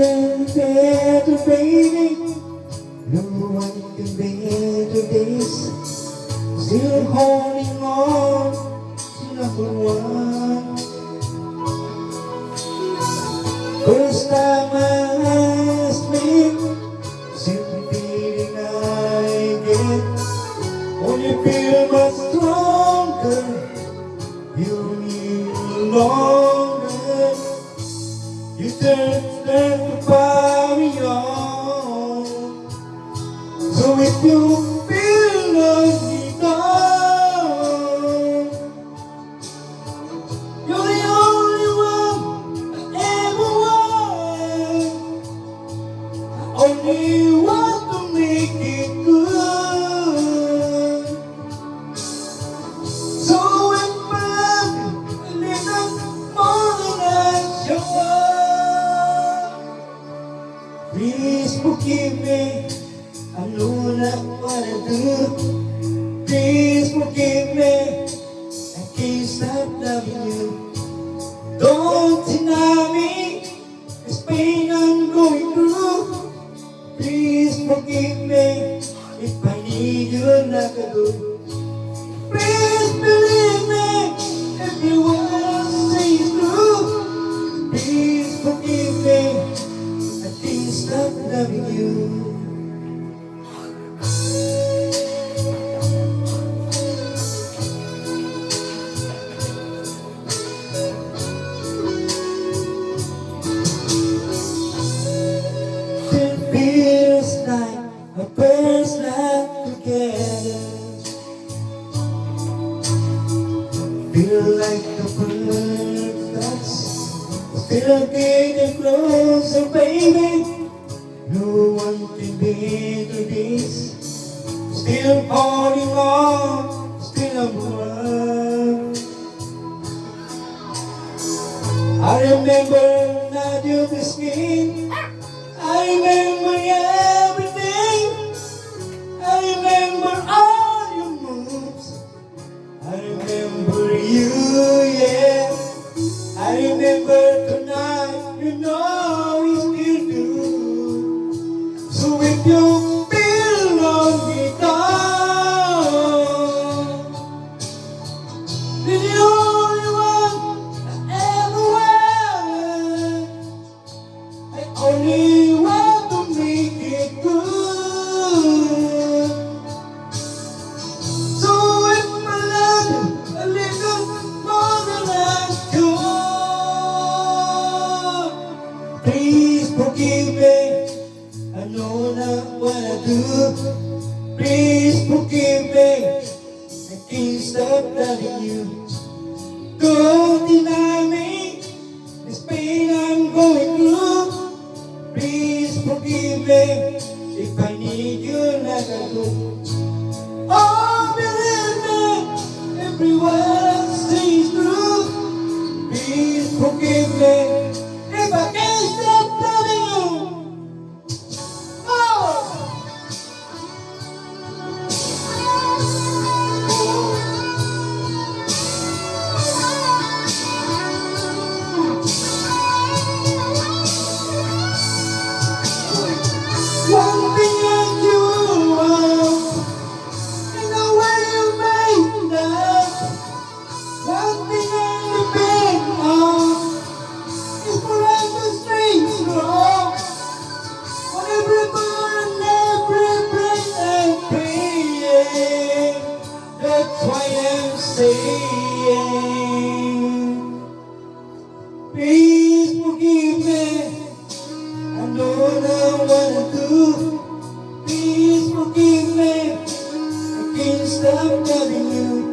better, baby. No one can better this. Still holding on to number one. First time I asked me, simple feeling I get. Only feel much stronger, you need longer. You turn to carry on. So if you feel lonely gone, you're the only one I ever want. I only want to make it good. So if I love you a little more than I show, please forgive me. I know not what I do. Please forgive me. I can't stop loving you. Don't deny me this pain I'm going through. Please forgive me if I need you like I do. Please believe me, everyone else is true. Please forgive me. I can't stop loving you. Feels like a first night together. Feel like the first touch. Still getting closer, baby. No one can be to this. Still holding on, still around. I remember not your skin. I remember everything. I remember all your moves. I remember you, yeah. I remember tonight, you know we still do. So if you feel lonely down, you're the only one I ever want. I only want to make it good. So if I love you a little more than I should, please forgive me. I know not what I do. Please forgive me. I can't stop loving you. Don't deny me this pain I'm going through. Please forgive me if I need you like I do. Oh, believe me, everyone sees through. Please forgive me if I can't stop loving you. Oh! One thing I do want is the way you made love. One thing I depend on is for us to stay strong. On every burn, every breath I pray. That's why I'm saying, please forgive me. I know not what to do. Please forgive me. I can't stop loving you.